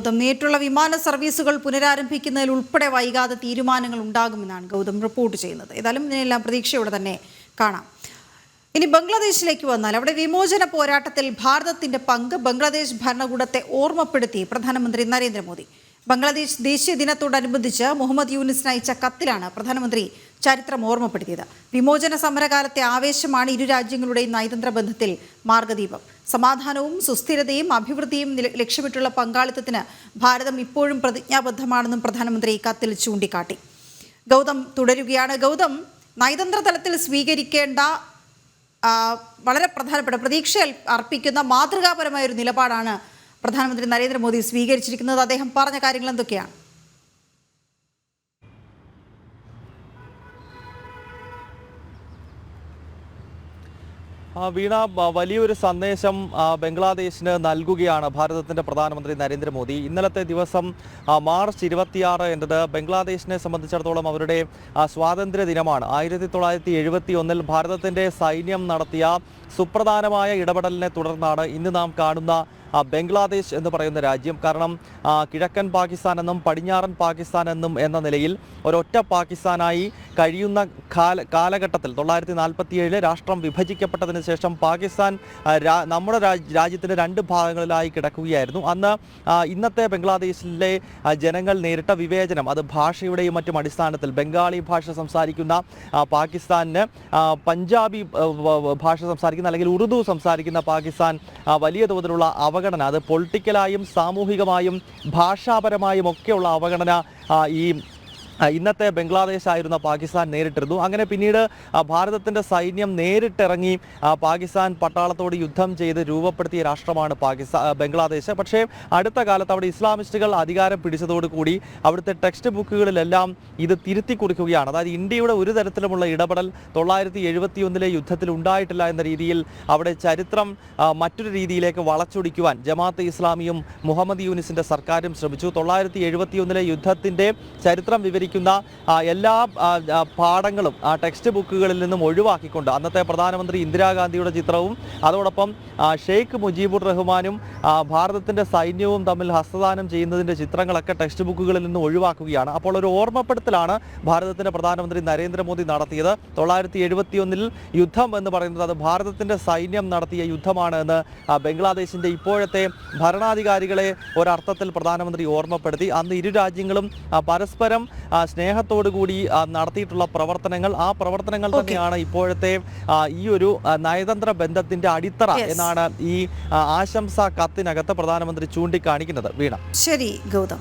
ഗൗതം. നേരിട്ടുള്ള വിമാന സർവീസുകൾ പുനരാരംഭിക്കുന്നതിൽ ഉൾപ്പെടെ വൈകാതെ തീരുമാനങ്ങൾ ഉണ്ടാകുമെന്നാണ് ഗൗതം റിപ്പോർട്ട് ചെയ്യുന്നത്. ഏതായാലും ഇതിനെല്ലാം പ്രതീക്ഷയോടെ തന്നെ കാണാം. ഇനി ബംഗ്ലാദേശിലേക്ക് വന്നാൽ അവിടെ വിമോചന പോരാട്ടത്തിൽ ഭാരതത്തിന്റെ പങ്ക് ബംഗ്ലാദേശ് ഭരണകൂടത്തെ ഓർമ്മപ്പെടുത്തി പ്രധാനമന്ത്രി നരേന്ദ്രമോദി. ബംഗ്ലാദേശ് ദേശീയ ദിനത്തോടനുബന്ധിച്ച് മുഹമ്മദ് യൂനിസിന് അയച്ച കത്തിലാണ് പ്രധാനമന്ത്രി ചരിത്രം ഓർമ്മപ്പെടുത്തിയത്. വിമോചന സമരകാലത്തെ ആവേശമാണ് ഇരു രാജ്യങ്ങളുടെയും നയതന്ത്ര ബന്ധത്തിൽ മാർഗദീപം. സമാധാനവും സുസ്ഥിരതയും അഭിവൃദ്ധിയും ലക്ഷ്യമിട്ടുള്ള പങ്കാളിത്തത്തിന് ഭാരതം ഇപ്പോഴും പ്രതിജ്ഞാബദ്ധമാണെന്നും പ്രധാനമന്ത്രി കത്തിൽ ചൂണ്ടിക്കാട്ടി. ഗൗതം തുടരുകയാണ്. ഗൗതം, നയതന്ത്ര തലത്തിൽ സ്വീകരിക്കേണ്ട വളരെ പ്രധാനപ്പെട്ട പ്രതീക്ഷ അർപ്പിക്കുന്ന മാതൃകാപരമായ ഒരു നിലപാടാണ് പ്രധാനമന്ത്രി നരേന്ദ്രമോദി സ്വീകരിച്ചിരിക്കുന്നത്. അദ്ദേഹം പറഞ്ഞ കാര്യങ്ങൾ എന്തൊക്കെയാണ്? വീണ, വലിയൊരു സന്ദേശം ബംഗ്ലാദേശിന് നൽകുകയാണ് ഭാരതത്തിൻ്റെ പ്രധാനമന്ത്രി നരേന്ദ്രമോദി. ഇന്നലത്തെ ദിവസം മാർച്ച് 26 എന്നത് ബംഗ്ലാദേശിനെ സംബന്ധിച്ചിടത്തോളം അവരുടെ സ്വാതന്ത്ര്യ ദിനമാണ്. 1971 ഭാരതത്തിൻ്റെ സൈന്യം നടത്തിയ സുപ്രധാനമായ ഇടപെടലിനെ തുടർന്നാണ് ഇന്ന് നാം കാണുന്ന ബംഗ്ലാദേശ് എന്ന് പറയുന്ന രാജ്യം. കാരണം കിഴക്കൻ പാകിസ്ഥാൻ എന്നും പടിഞ്ഞാറൻ പാകിസ്ഥാൻ എന്നും എന്ന നിലയിൽ ഒരൊറ്റ പാകിസ്ഥാനായി കഴിയുന്ന കാലഘട്ടത്തിൽ 1947 രാഷ്ട്രം വിഭജിക്കപ്പെട്ടതിന് ശേഷം പാകിസ്ഥാൻ നമ്മുടെ രാജ്യത്തിൻ്റെ രണ്ട് ഭാഗങ്ങളിലായി കിടക്കുകയായിരുന്നു. അന്ന് ഇന്നത്തെ ബംഗ്ലാദേശിലെ ജനങ്ങൾ നേരിട്ട വിവേചനം, അത് ഭാഷയുടെയും മറ്റും അടിസ്ഥാനത്തിൽ ബംഗാളി ഭാഷ സംസാരിക്കുന്ന പാകിസ്ഥാനിന് പഞ്ചാബി ഭാഷ സംസാരിക്കുന്ന അല്ലെങ്കിൽ ഉറുദു സംസാരിക്കുന്ന പാകിസ്ഥാൻ വലിയ തോതിലുള്ള അവഗണന, അത് പൊളിറ്റിക്കലായും സാമൂഹികമായും ഭാഷാപരമായും ഒക്കെയുള്ള അവഗണന ഈ ഇന്നത്തെ ബംഗ്ലാദേശ് ആയിരുന്ന പാകിസ്ഥാൻ നേരിട്ടിരുന്നു. അങ്ങനെ പിന്നീട് ഭാരതത്തിൻ്റെ സൈന്യം നേരിട്ടിറങ്ങി പാകിസ്ഥാൻ പട്ടാളത്തോട് യുദ്ധം ചെയ്ത് രൂപപ്പെടുത്തിയ രാഷ്ട്രമാണ് ബംഗ്ലാദേശ്. പക്ഷേ അടുത്ത കാലത്ത് അവിടെ ഇസ്ലാമിസ്റ്റുകൾ അധികാരം പിടിച്ചതോടുകൂടി അവിടുത്തെ ടെക്സ്റ്റ് ബുക്കുകളിലെല്ലാം ഇത് തിരുത്തി കുറിക്കുകയാണ്. അതായത് ഇന്ത്യയുടെ ഒരു തരത്തിലുമുള്ള ഇടപെടൽ 1971 യുദ്ധത്തിൽ ഉണ്ടായിട്ടില്ല എന്ന രീതിയിൽ അവിടെ ചരിത്രം മറ്റൊരു രീതിയിലേക്ക് വളച്ചൊടിക്കുവാൻ ജമാഅത്തെ ഇസ്ലാമിയും മുഹമ്മദ് യൂനിസിൻ്റെ സർക്കാരും ശ്രമിച്ചു. 1971 യുദ്ധത്തിൻ്റെ ചരിത്രം വിവരിക്കുന്ന എല്ലാ പാഠങ്ങളും ടെക്സ്റ്റ് ബുക്കുകളിൽ നിന്നും ഒഴിവാക്കിക്കൊണ്ട് അന്നത്തെ പ്രധാനമന്ത്രി ഇന്ദിരാഗാന്ധിയുടെ ചിത്രവും അതോടൊപ്പം ഷെയ്ഖ് മുജീബുർ റഹ്മാനും ഭാരതത്തിൻ്റെ സൈന്യവും തമ്മിൽ ഹസ്തദാനം ചെയ്യുന്നതിൻ്റെ ചിത്രങ്ങളൊക്കെ ടെക്സ്റ്റ് ബുക്കുകളിൽ നിന്ന് ഒഴിവാക്കുകയാണ്. അപ്പോൾ ഒരു ഓർമ്മപ്പെടുത്തലാണ് ഭാരതത്തിൻ്റെ പ്രധാനമന്ത്രി നരേന്ദ്രമോദി നടത്തിയത്. 1971 യുദ്ധം എന്ന് പറയുന്നത് അത് ഭാരതത്തിൻ്റെ സൈന്യം നടത്തിയ യുദ്ധമാണ് എന്ന് ബംഗ്ലാദേശിൻ്റെ ഇപ്പോഴത്തെ ഭരണാധികാരികളെ ഒരർത്ഥത്തിൽ പ്രധാനമന്ത്രി ഓർമ്മപ്പെടുത്തി. അന്ന് ഇരു രാജ്യങ്ങളും പരസ്പരം സ്നേഹത്തോടുകൂടി നടത്തിയിട്ടുള്ള പ്രവർത്തനങ്ങൾ, ആ പ്രവർത്തനങ്ങൾ തന്നെയാണ് ഇപ്പോഴത്തെ ഈ ഒരു നയതന്ത്ര ബന്ധത്തിന്റെ അടിത്തറ എന്നാണ് ഈ ആശംസാ കത്തിനകത്ത് പ്രധാനമന്ത്രി ചൂണ്ടിക്കാണിക്കുന്നത്. വീണ, ശരി ഗൗതം.